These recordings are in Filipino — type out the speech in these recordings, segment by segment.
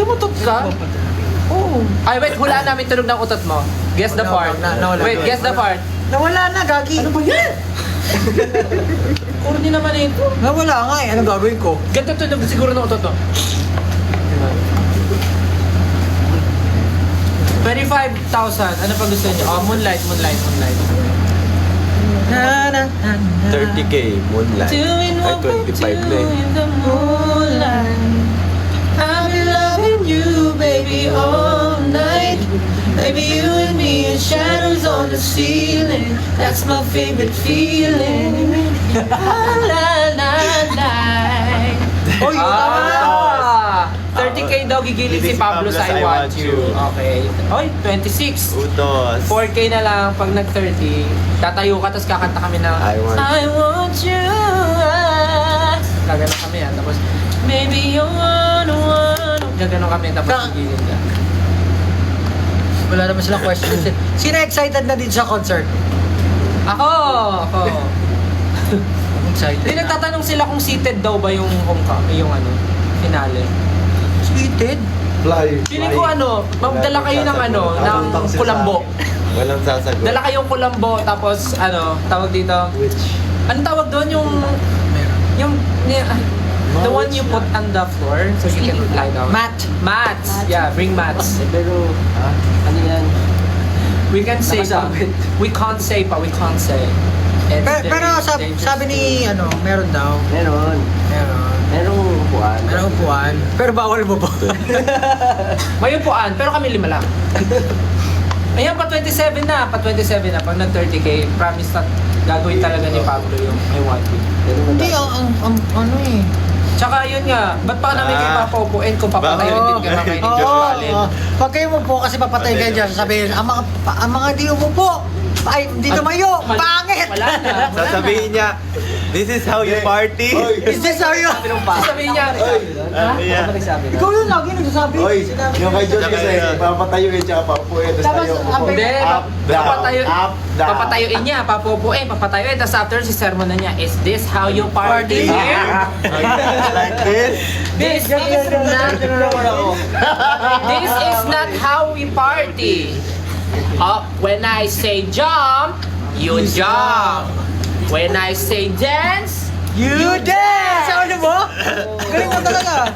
Umutot ka? Oo. Ay, wait, hulaan namin tunog ng utot mo. Guess the fart. Wait, guess the fart. Nawala na, Gagi. Ano ba yan? Corny naman ito. Nawala nga eh. Anong gagawin ko? Ganito tunog siguro ng utot mo. 25,000. Ano pa gusto niyo? Oh, moonlight. 30K, Moonlight. Ay, 25 na eh. In the moonlight, I'll be loving you, baby, all night. Baby, you and me and shadows on the ceiling. That's my favorite feeling. La la la. Oy, tama na! 30K daw gigiling si Pablo sa I Want You. Okay. Oy, 26. Utos. 4K na lang pag nag-30. Tatayo ka, tapos kakanta kami ng I want you. Gaganon kami yan. Tapos, baby, you're one. Gaganon kami, tapos gigiling ka. Wala naman silang questions eh. Sino excited na din sa concert? Ako! Excited Hindi, nagtatanong sila kung seated daw ba yung homecoming, yung finale. Seated? Fly. Feeling ko magdala kayo ng ng kulambo. Walang sasagot. Dala kayong kulambo, tapos tawag dito. Which? Ano tawag doon the one you put on the floor so you can lie down? Mats. Yeah, bring mats. Pero, ano yan? We can say pa. Nakasabit. We can't say pa. It's Pero very dangerous. sabi ni meron daw. Meron. Merong upuan. Merong upuan. Pero bawal mo po. May upuan, pero kami 5 lang. Ayan, pa 27 na. Pag nag-30K, promise na gagawin talaga ni Pablo yung I Want You. Hindi, ang ano eh. Tsaka yun nga, ba't pa namin kayo papaupuin kung papatayo din ka kami ni Josh Allen? Pag kayo umupo kasi papatay kayo dyan, sasabihin, ang mga di umupo, ay, hindi tumayo, pangit! Wala na. Sasabihin niya, this is how you party. Is this how you... Sasabihin niya, Yeah. Ikaw yun lagi nagsasabi. Oy, Sinabi- yung kay Josh kasi, papatayuin tsaka paupuin. Tapos, Tapos tayo, ang- hindi, up, down, up, down. papatayuin niya, papupuin, papatayuin, tapos after si sermon na niya, is this how you party here? Like this. This is not how we party. When I say jump, you jump. When I say dance, You dance! Ano mo? Galing mo talaga.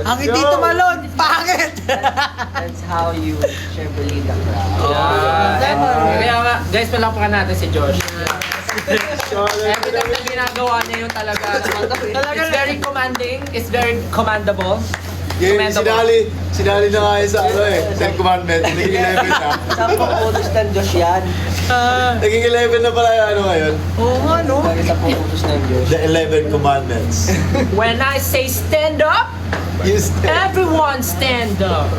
Ang hindi tumalon, pangit! That's how you syempre lead the crowd. Kaya nga, guys, palakpakan natin si Josh. Every time na ginagawa niya yung talaga. It's very commanding. It's very commendable. Yung Commendable. sinali na nga yun sa Ten Commandments. Naging 11 na. Saan pang utos ng Diyos yan? Naging 11 na pala yung ngayon. Oo nga, no? Lagi sa pang utos ng Diyos. The 11 Commandments. When I say stand up, You stand. everyone stand up.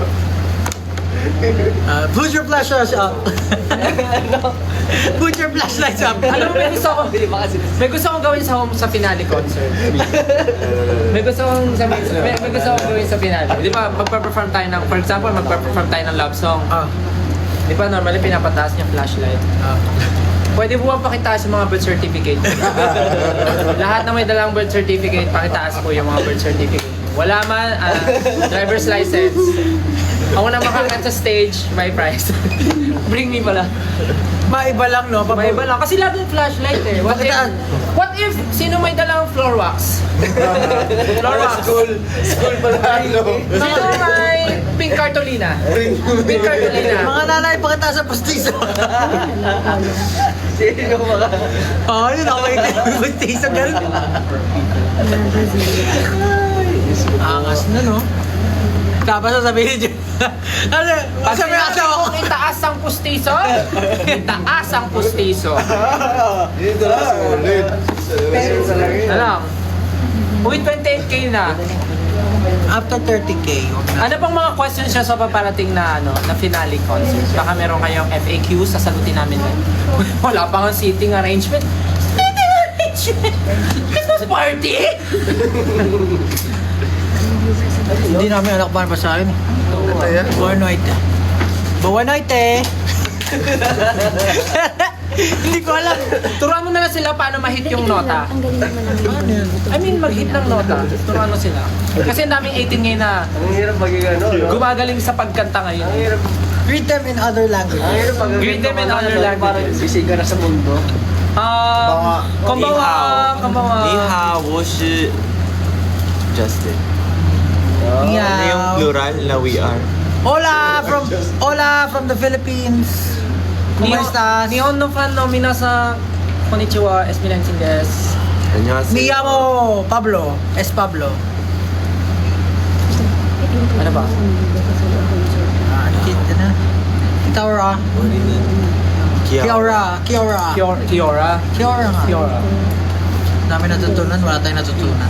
Put your flashlights up. Put your flashlights up. Alam mo, may gusto kong gawin sa finale concert. May gusto kong gawin sa finale. Di ba, magpa-perform tayo ng, for example, magpa-perform tayo ng love song. Di ba, normally pinapataas niya flashlight. Pwede mo ba pakitaas yung mga birth certificate? Lahat na may dalang birth certificate, pakitaas po yung mga birth certificate. Wala man, driver's license. Ako na makakat sa stage, may prize. Bring me pala. Maiba lang, no? May iba lang. Kasi lahat yung flashlight eh. What if sino may dalang floor wax? Floor wax. School pala. Sino may pink cartolina? Pink cartolina. Mga nanay, pakita sa pustiso. Sino mga... Oo, yun ako makikita yung pustiso. Ganun. Angas na, no? Tapos sasabihin niyo. Ano? Pag Sabi sinabi asawa ko. kong itaas ang pustiso, itaas ang pustiso. Dito na, ulit. Alam, uwi 28K na. After 30K. Ano pang mga questions siya sa paparating na na finale concert? Baka meron kayong FAQ, sasagutin namin. Wala pa nga seating arrangement. Seating arrangement? Christmas party? Hindi namin anak pa sa akin. Buwan night. Buwan night eh. Hindi ko alam. Turuan mo na lang sila paano ma-hit yung nota. Ang galing naman ng I mean, mag-hit ng nota. Turuan mo sila. Kasi ang daming 18 ngayon na Ang hirap maging ano, no? gumagaling sa pagkanta ngayon. Ang hirap. Read them in other languages. Ang hirap maging Greet them in ano, other parang languages. bisiga na sa mundo. Konbawa, konbawa. 你好，我是 Justin. Ano yung Meow. plural na we are? Hola from the Philippines. ¿Cómo estás? Nihon no fan no minasa. Konnichiwa, Esminensin desu. 안녕하세요. Me llamo Pablo. Es Pablo. Ano ba? Kita na. Kiora. Kiara. Kiora. Kiora. Kiora nga. Kiora. Dami natutunan, wala tayong natutunan.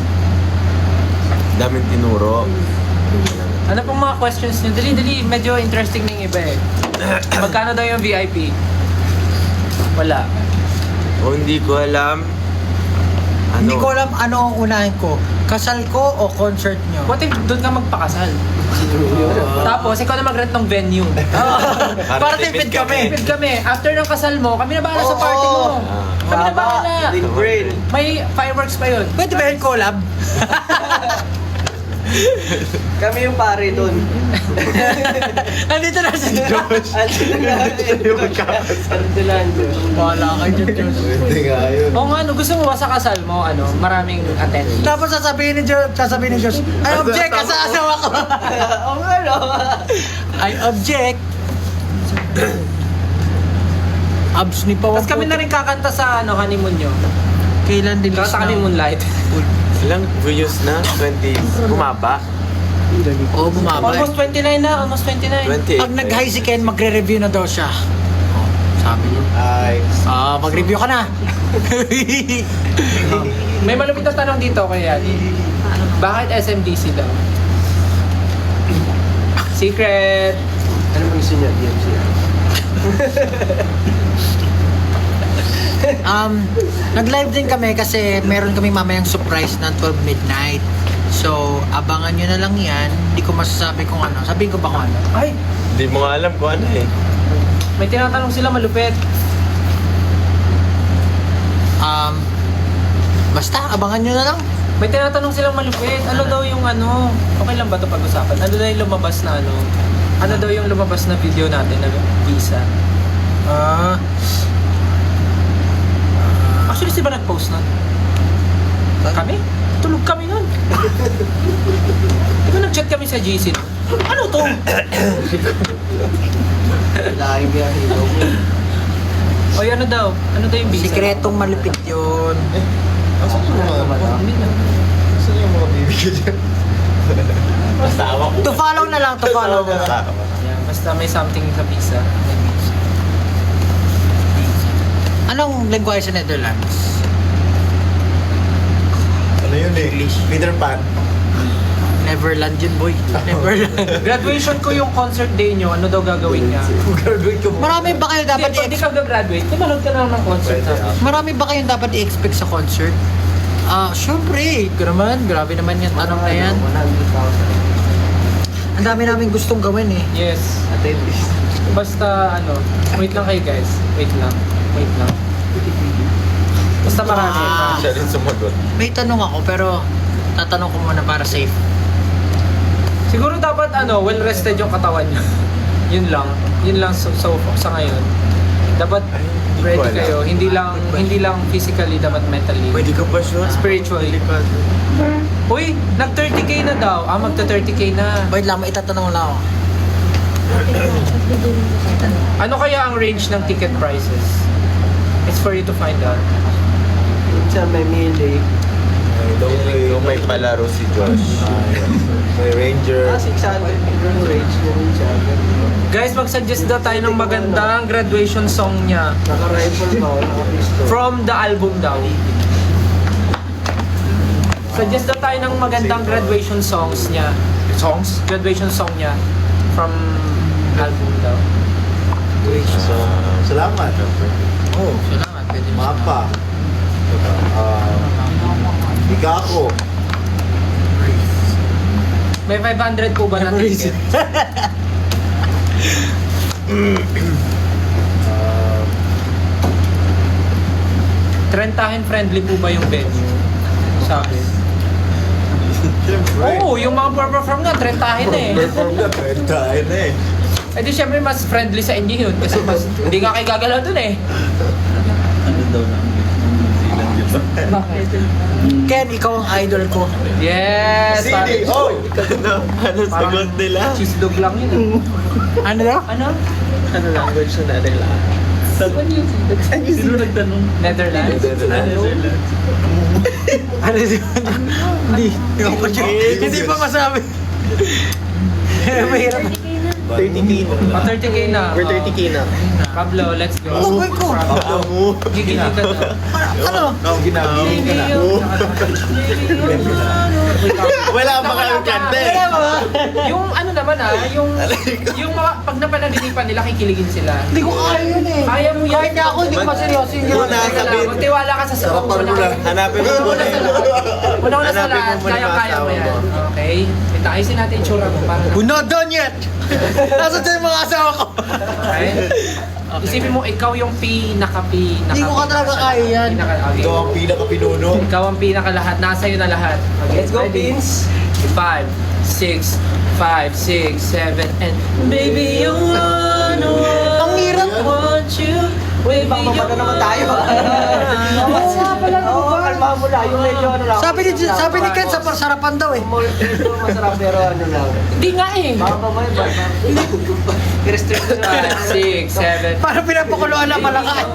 Daming tinuro. Ano pong mga questions nyo? Dali, medyo interesting ng iba eh. Magkano daw yung VIP? Wala. O hindi ko alam. Ano? Hindi ko alam ano ang unahin ko. Kasal ko o concert nyo? What if doon ka magpakasal? Tapos, ikaw na mag-rent ng venue. Para tipid kami. Tipid kami. After ng kasal mo, kami na bahala sa party mo. Kami na bahala. Big brain. May fireworks pa yun. Pwede ba yung collab? Kami yung pare doon. Nandito na si Josh. Andito lang, Josh. Wala kayo dyan, Josh. Hindi nga yun. Oo nga, ano, gusto mo ba sa kasal mo, maraming attendees? Tapos sasabihin ni Josh, I object ka sa asawa ko. Oo nga, no? I object. Abs ni Pawang. Tapos kami na rin kakanta sa honeymoon nyo. Kailan din Kakanta kami Moonlight. Ilang views na? 20. Bumaba? Oo, bumaba. Almost 29 na, almost 29. 28. Pag nag-high si Ken, magre-review na daw siya. Oh, sabi niya. Ay. Mag-review ka na. May malupit na tanong dito kay Yani. Bakit SMDC daw? Secret! Ano mo gusto niya? DMC. Nag-live din kami kasi meron kami mamayang surprise ng 12 midnight. So, abangan nyo na lang yan. Hindi ko masasabi kung ano. Sabihin ko ba kung ano? Ay! Hindi mo nga alam kung ano eh. May tinatanong sila malupit. Basta, abangan nyo na lang. May tinatanong silang malupit. Ano daw yung ano? Okay lang ba ito pag-usapan? Ano daw yung lumabas na ano? Ano daw yung lumabas na video natin na visa? Actually, si ba nag-post nun? Kami? Tulog kami nun. Di ba nag-chat kami sa GC? Ano to? Lagi biyahe daw. O ano daw? Ano daw yung visa? Sikretong malupit yun. Asan yung mga Asan yung mga bibigyan dyan? Asawa ko. To follow na lang, to follow na lang. Asawa. Yeah, basta may something sa visa. Anong lengguwahe sa Netherlands? Ano yun eh? Peter Pan. Neverland yun, boy. Neverland. Graduation ko yung concert day nyo. Ano daw gagawin niya? Graduate ko mo. Marami ba kayo dapat Hindi ka gagraduate. Di manood ka na lang ng concert namin. Marami ba kayong dapat i-expect sa concert? Syempre. Grabe naman yung tanong na yan. 100,000. Ang dami namin gustong gawin eh. Yes. Attendees. Basta ano, wait lang kayo guys. Wait lang. Basta marami. Siya rin sumagot. May tanong ako pero tatanong ko muna para safe. Siguro dapat well rested yung katawan niyo. Yun lang sa ngayon. Dapat ready ko alam. kayo. Hindi lang physically, dapat mentally. Pwede ka pa sure? Spiritually. Uy, nag 30k na daw. Magta 30k na. Wait lang, may itatanong lang ako. Ano kaya ang range ng ticket prices? It's for you to find out. Minsan may melee. Kung may palaro si Josh. May Ranger. 600 yung range na minsan. Guys, mag-suggest daw tayo ng magandang graduation song niya. Naka-rifle ba o naka-pistol? From the album daw. Suggest daw tayo ng magandang graduation songs niya. Graduation song niya. From album daw. Salamat. Oh, salamat. Pwede mo. Mapa. Ikako. May 500 po ba na ticket? Trentahin friendly po ba yung venue? Sabi. Siyempre. Oo, yung mga perform nga, Trentahin eh. Perform na, tayo na eh. Eh di syempre mas friendly sa inyo yun kasi mas hindi nga kayo gagalaw dun eh. Ano daw na ang New Zealand, di ba? Bakit? Ken, ikaw ang idol ko. Yes! Sini! parang- Oh! Ano sagot nila? Cheese dog lang yun. Ano daw? Ano? Ano language na nila? Sino nagtanong? Netherlands? Ano yun? Hindi pa masabi. Mahirap. 30k na. 30k na. We're 30k na. Pablo, let's go. Oh, boy ko. Gigigil ka na. Ano? Wala pa kami kante. Wala ba? Yung ano naman yung mga pag napanaginipan nila, kikiligin sila. Hindi ko kaya yun eh. Kaya mo yan. Kahit na ako, hindi ko maseryoso yung Una, ginawa. sabihin. Magtiwala ka sa Sarapan mo lang. Hanapin mo muna. Una sa Hanapin mo lahat, muna yung kaya mo asawa yan. mo. Okay? Ito, ayusin natin yung tsura mo para We're not done yet! Nasaan sa'yo yung mga asawa ko? okay? Isipin mo, ikaw yung pinaka. Hindi ko ka talaga kaya yan. Ito ang pinaka-pinuno. Ikaw ang pinaka-lahat. Nasa iyo na lahat. Okay, Let's go, ready? Vince. 5, 6, 7, and baby, you wanna Ang hirap. I want you. Baby, Baka mabaga naman tayo. Oo nga pala. Oo, kalma mo lang. Yung medyo ano lang. Sabi ni Ken, sa sarapan daw eh. Medyo masarap pero ano lang. Hindi nga eh. Baka mamaya ba? I-restrict ko na. 5, 6, 7. Parang pinapakuluan na malaka eh.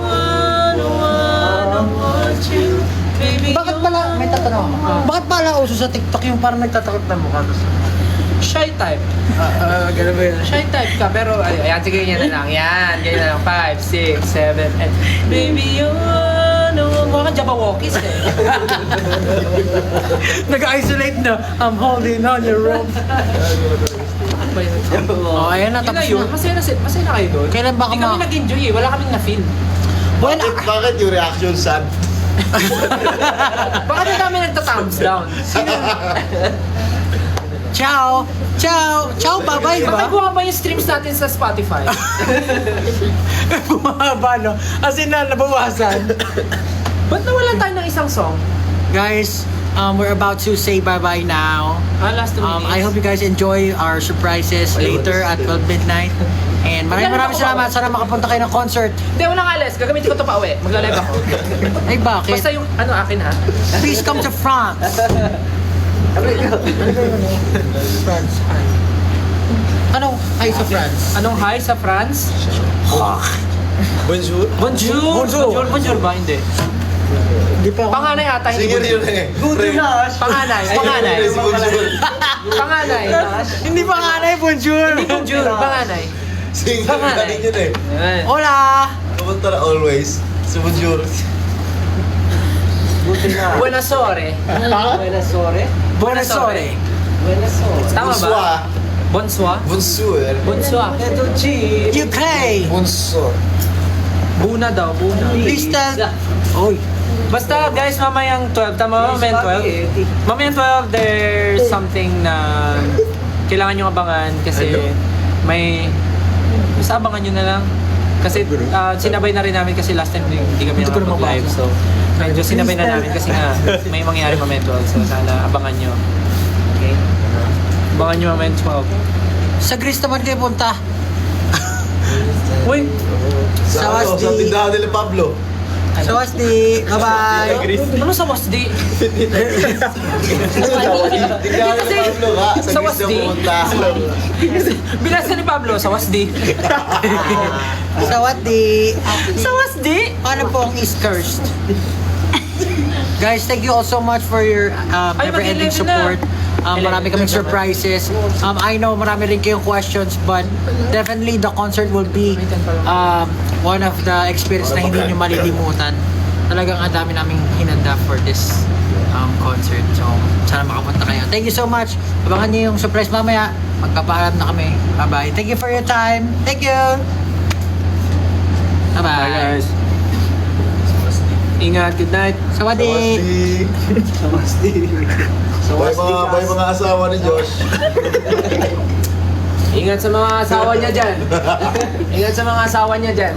Bakit pala, may tatanong ako. Bakit pala uso sa TikTok yung parang nagtatakot na mukha? Shy type. Ganun ba yun? Shy type ka, pero ayan, sige, ganyan na lang. Yan, ganyan na lang. 5, 6, 7, and baby, you know, mga Jabawokis eh. Nag-isolate na. I'm holding on your rope. Ano ba yun? Oh, ayan na, Yun na tapos yun. na. Masaya na kayo doon. Kailan ba Hindi kami nag-enjoy eh. Wala kaming na-feel. Bueno, Bakit yung reaction sad? Baka na kami nagta-thumbs down. ciao! Ciao! Ciao, bye-bye, di Baka ba? bumaba yung streams natin sa Spotify. Bumaba, no? As in na, nabawasan. Ba't nawalan tayo ng isang song? Guys, we're about to say bye-bye now. Last 2 minutes. I hope you guys enjoy our surprises later at 12 midnight. And maraming salamat. Sana makapunta kayo ng concert. Hindi, walang alis. Gagamitin ko ito pa uwi. Magla-live ako. Ay, bakit? Basta yung ano akin ha. Please come to France. France. Anong hi sa France? Anong hi sa France? Bonjour. Bonjour! Bonjour. Bonjour ba? Hindi. Hindi pa ako. Panganay ata, hindi Sige bonjour. yun eh. Panganay. Si Bonjour. Panganay. Hindi pa nga na bonjour. Hindi bonjour. Panganay. Sige, Panganay. galing yun eh. Ayan. Hola! Kapunta na always. Si Bonjour. Buti na. Buenas ore. Buenas ore. Buenas ore. Buenas ore. Tama ba? Bonsoir. Bonsoir. Bonsoir. Bonsoir. Ito, Chi. UK! Bonsoir. Buna daw, buna. Please tell... Oy. Basta guys, mamayang 12. Tama, mamayang 12. Mamayang 12, there's something na kailangan nyo abangan kasi may... Basta abangan nyo na lang. Kasi sinabay na rin namin kasi last time hindi kami nakapag-live. So, medyo sinabay na namin kasi nga may mangyari mamayang 12. So, sana abangan nyo. Okay? Abangan nyo mamayang 12. Sa Greece naman kayo punta. Uy! Sa ano? Sa tindahan nila Pablo. So, Wasdi. Bye-bye. Ano sa Wasdi? Tindahan nila Pablo ka. Sa Sa Greece na Wasdi. pumunta. Binasa ni Pablo sa Wasdi. Sa Wasdi. Sa Wasdi? Paano po ang East Coast? Guys, thank you all so much for your Ay, never-ending mag-11 na. support. Marami kaming surprises. I know marami rin kayong questions, but definitely the concert will be one of the experience na hindi nyo malilimutan. Talagang ang dami naming hinanda for this concert. So, sana makapunta kayo. Thank you so much. Abangan niyo yung surprise mamaya. Magpapaalam na kami. Bye-bye. Thank you for your time. Thank you. Bye-bye. Ingat, good night. Sawadi. Bye mga asawa ni Josh. Ingat sa mga asawa niya dyan. Ingat sa mga asawa niya dyan.